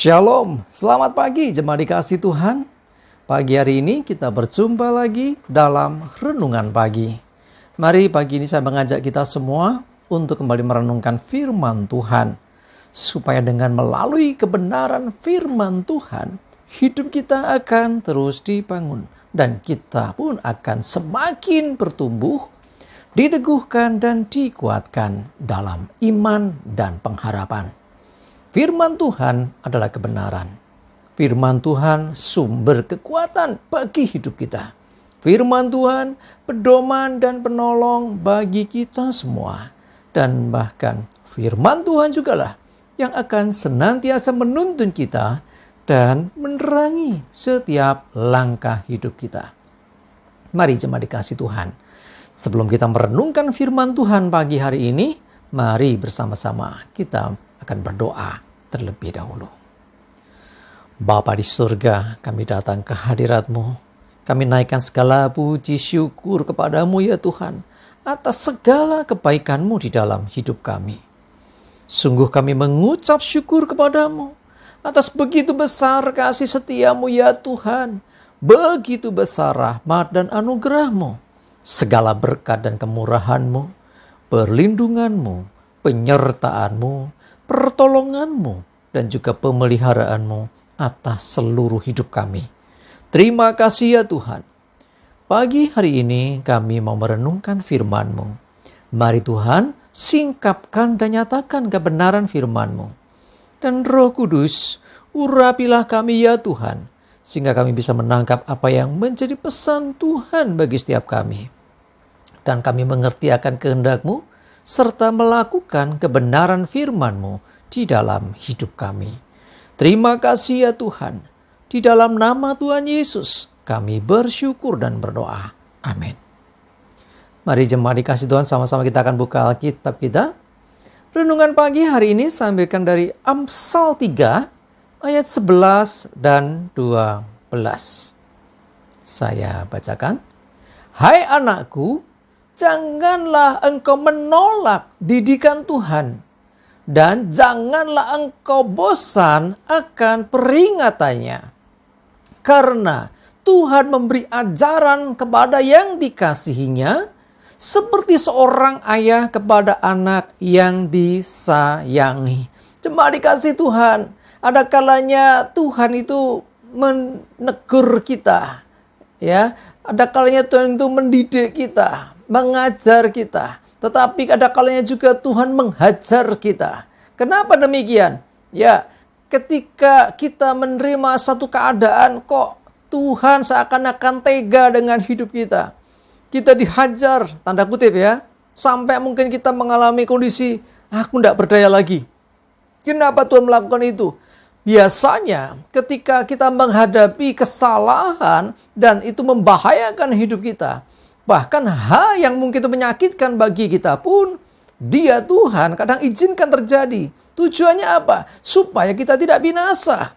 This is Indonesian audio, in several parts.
Shalom, selamat pagi jemaat dikasih Tuhan. Pagi hari ini kita berjumpa lagi dalam Renungan Pagi. Mari pagi ini saya mengajak kita semua untuk kembali merenungkan firman Tuhan. Supaya dengan melalui kebenaran firman Tuhan, hidup kita akan terus dibangun. Dan kita pun akan semakin bertumbuh, diteguhkan dan dikuatkan dalam iman dan pengharapan. Firman Tuhan adalah kebenaran. Firman Tuhan sumber kekuatan bagi hidup kita. Firman Tuhan pedoman dan penolong bagi kita semua. Dan bahkan firman Tuhan jugalah yang akan senantiasa menuntun kita dan menerangi setiap langkah hidup kita. Mari jemaat dikasih Tuhan. Sebelum kita merenungkan firman Tuhan pagi hari ini, mari bersama-sama kita akan berdoa terlebih dahulu. Bapa di surga, kami datang ke hadirat-Mu. Kami naikkan segala puji syukur kepadamu ya Tuhan, atas segala kebaikan-Mu di dalam hidup kami. Sungguh kami mengucap syukur kepadamu, atas begitu besar kasih setia-Mu ya Tuhan. Begitu besar rahmat dan anugerah-Mu, segala berkat dan kemurahan-Mu, perlindungan-Mu, penyertaan-Mu, pertolongan-Mu, dan juga pemeliharaan-Mu atas seluruh hidup kami. Terima kasih ya Tuhan. Pagi hari ini kami mau merenungkan firman-Mu. Mari Tuhan, singkapkan dan nyatakan kebenaran firman-Mu. Dan Roh Kudus, urapilah kami ya Tuhan, sehingga kami bisa menangkap apa yang menjadi pesan Tuhan bagi setiap kami. Dan kami mengerti akan kehendak-Mu, serta melakukan kebenaran firman-Mu di dalam hidup kami. Terima kasih ya Tuhan. Di dalam nama Tuhan Yesus, kami bersyukur dan berdoa. Amin. Mari jemaat dikasih Tuhan, sama-sama kita akan buka Alkitab kita. Renungan pagi hari ini saya ambilkan dari Amsal 3, ayat 11 dan 12. Saya bacakan. Hai anakku, janganlah engkau menolak didikan Tuhan, dan janganlah engkau bosan akan peringatannya. Karena Tuhan memberi ajaran kepada yang dikasihinya, seperti seorang ayah kepada anak yang disayangi. Jemaat dikasih Tuhan, ada kalanya Tuhan itu menegur kita, ya. Ada kalanya Tuhan itu mendidik kita, mengajar kita. Tetapi ada kalanya juga Tuhan menghajar kita. Kenapa demikian? Ya, ketika kita menerima satu keadaan, kok Tuhan seakan-akan tega dengan hidup kita. Kita dihajar, tanda kutip ya, sampai mungkin kita mengalami kondisi, aku tidak berdaya lagi. Kenapa Tuhan melakukan itu? Biasanya ketika kita menghadapi kesalahan dan itu membahayakan hidup kita, bahkan hal yang mungkin itu menyakitkan bagi kita pun, Dia Tuhan kadang izinkan terjadi. Tujuannya apa? Supaya kita tidak binasa.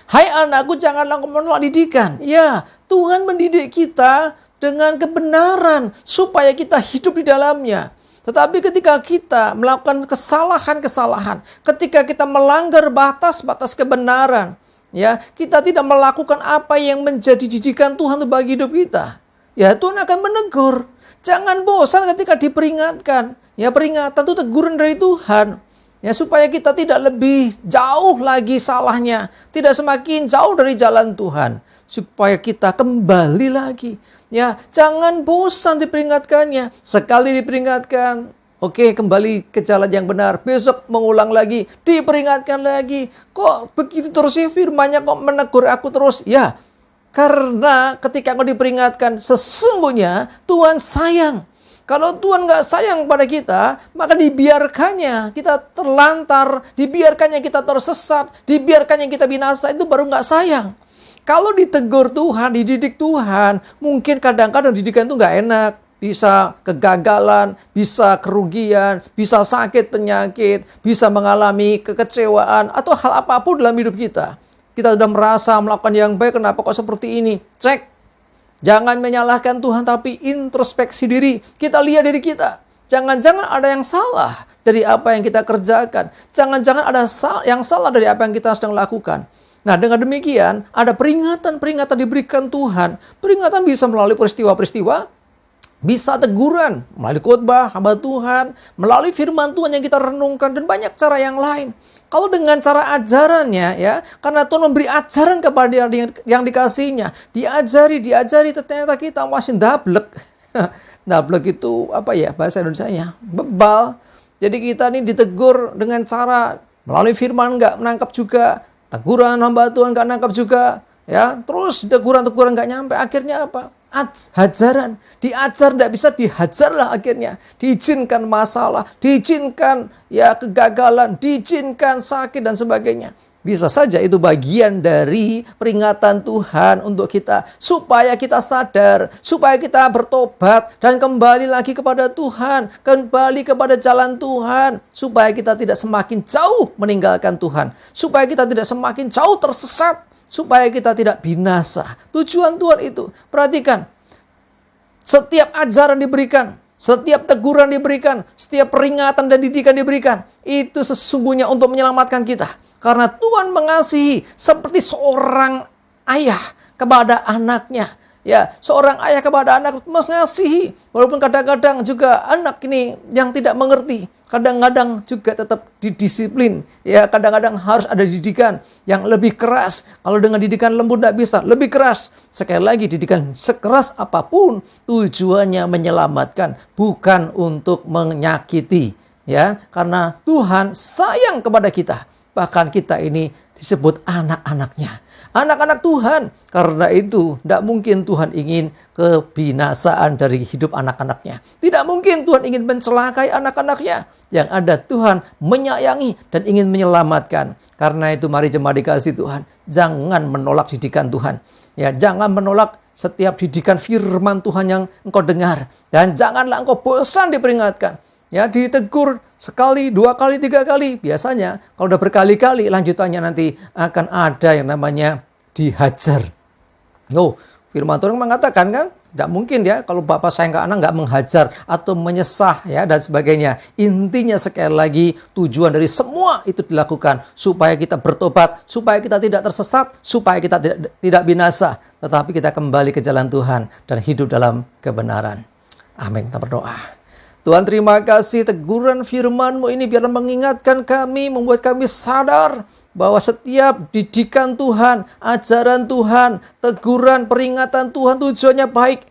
Hai anakku, janganlah kau menolak didikan. Ya, Tuhan mendidik kita dengan kebenaran supaya kita hidup di dalamnya. Tetapi ketika kita melakukan kesalahan-kesalahan, ketika kita melanggar batas-batas kebenaran, ya, kita tidak melakukan apa yang menjadi didikan Tuhan bagi hidup kita, ya Tuhan akan menegur. Jangan bosan ketika diperingatkan. Ya, peringatan itu teguran dari Tuhan. Ya, supaya kita tidak lebih jauh lagi salahnya, tidak semakin jauh dari jalan Tuhan, supaya kita kembali lagi. Ya, jangan bosan diperingatkannya. Sekali diperingatkan, oke, kembali ke jalan yang benar. Besok mengulang lagi, diperingatkan lagi. Kok begitu terus sih firman-Nya, kok menegur aku terus? Ya, karena ketika engkau diperingatkan, sesungguhnya Tuhan sayang. Kalau Tuhan gak sayang pada kita, maka dibiarkannya kita terlantar, dibiarkannya kita tersesat, dibiarkannya kita binasa, itu baru gak sayang. Kalau ditegur Tuhan, dididik Tuhan, mungkin kadang-kadang didikan itu gak enak. Bisa kegagalan, bisa kerugian, bisa sakit penyakit, bisa mengalami kekecewaan, atau hal apapun dalam hidup kita. Kita sudah merasa melakukan yang baik, kenapa kok seperti ini? Cek. Jangan menyalahkan Tuhan, tapi introspeksi diri. Kita lihat diri kita. Jangan-jangan ada yang salah dari apa yang kita kerjakan. Jangan-jangan ada yang salah dari apa yang kita sedang lakukan. Nah, dengan demikian, ada peringatan-peringatan diberikan Tuhan. Peringatan bisa melalui peristiwa-peristiwa, bisa teguran, melalui khotbah, hamba Tuhan, melalui firman Tuhan yang kita renungkan, dan banyak cara yang lain. Kalau dengan cara ajarannya, ya, karena Tuhan memberi ajaran kepada yang dikasihnya, diajari, ternyata kita masih dablek. Dablek itu apa ya bahasa Indonesianya? Bebal. Jadi kita ini ditegur dengan cara melalui firman nggak menangkap juga. Teguran hamba Tuhan nggak nangkap juga, ya. Terus teguran nggak nyampe. Akhirnya apa? Hajaran. Diajar nggak bisa, dihajarlah akhirnya. Diizinkan masalah, diizinkan ya kegagalan, diizinkan sakit dan sebagainya. Bisa saja itu bagian dari peringatan Tuhan untuk kita. Supaya kita sadar, supaya kita bertobat dan kembali lagi kepada Tuhan. Kembali kepada jalan Tuhan. Supaya kita tidak semakin jauh meninggalkan Tuhan. Supaya kita tidak semakin jauh tersesat. Supaya kita tidak binasa. Tujuan Tuhan itu. Perhatikan. Setiap ajaran diberikan. Setiap teguran diberikan. Setiap peringatan dan didikan diberikan. Itu sesungguhnya untuk menyelamatkan kita. Karena Tuhan mengasihi seperti seorang ayah kepada anaknya. Ya, seorang ayah kepada anak mengasihi. Walaupun kadang-kadang juga anak ini yang tidak mengerti. Kadang-kadang juga tetap didisiplin. Ya, kadang-kadang harus ada didikan yang lebih keras. Kalau dengan didikan lembut tidak bisa, lebih keras. Sekali lagi, didikan sekeras apapun tujuannya menyelamatkan, bukan untuk menyakiti. Ya, karena Tuhan sayang kepada kita. Bahkan kita ini disebut anak-anaknya. Anak-anak Tuhan. Karena itu, tidak mungkin Tuhan ingin kebinasaan dari hidup anak-anaknya. Tidak mungkin Tuhan ingin mencelakai anak-anaknya. Yang ada Tuhan menyayangi dan ingin menyelamatkan. Karena itu mari jemaat dikasih Tuhan. Jangan menolak didikan Tuhan. Ya, jangan menolak setiap didikan firman Tuhan yang engkau dengar. Dan janganlah engkau bosan diperingatkan. Ya, ditegur sekali, 2 kali, 3 kali. Biasanya kalau udah berkali-kali, lanjutannya nanti akan ada yang namanya dihajar. Firman Tuhan mengatakan kan, tidak mungkin ya kalau bapak sayang ke anak nggak menghajar atau menyesah ya dan sebagainya. Intinya sekali lagi tujuan dari semua itu dilakukan supaya kita bertobat, supaya kita tidak tersesat, supaya kita tidak binasa, tetapi kita kembali ke jalan Tuhan dan hidup dalam kebenaran. Amin. Kita berdoa. Tuhan, terima kasih teguran firman-Mu ini biarlah mengingatkan kami, membuat kami sadar bahwa setiap didikan Tuhan, ajaran Tuhan, teguran, peringatan Tuhan tujuannya baik.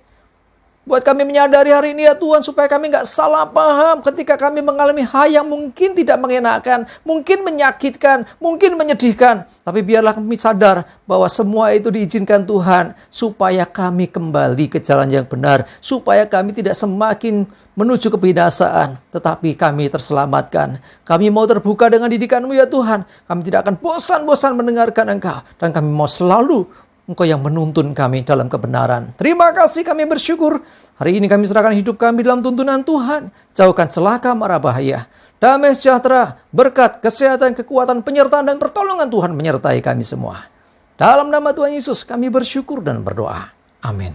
Buat kami menyadari hari ini ya Tuhan, supaya kami nggak salah paham ketika kami mengalami hal yang mungkin tidak mengenakan, mungkin menyakitkan, mungkin menyedihkan. Tapi biarlah kami sadar bahwa semua itu diizinkan Tuhan, supaya kami kembali ke jalan yang benar, supaya kami tidak semakin menuju kebinasaan, tetapi kami terselamatkan. Kami mau terbuka dengan didikan-Mu ya Tuhan. Kami tidak akan bosan-bosan mendengarkan Engkau, dan kami mau selalu Engkau yang menuntun kami dalam kebenaran. Terima kasih, kami bersyukur. Hari ini kami serahkan hidup kami dalam tuntunan Tuhan. Jauhkan celaka mara bahaya. Damai sejahtera, berkat, kesehatan, kekuatan, penyertaan, dan pertolongan Tuhan menyertai kami semua. Dalam nama Tuhan Yesus kami bersyukur dan berdoa. Amin.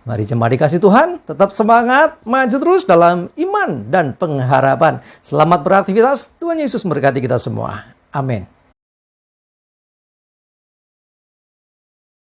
Mari jemaat dikasih Tuhan, tetap semangat, maju terus dalam iman dan pengharapan. Selamat beraktivitas, Tuhan Yesus memberkati kita semua. Amin.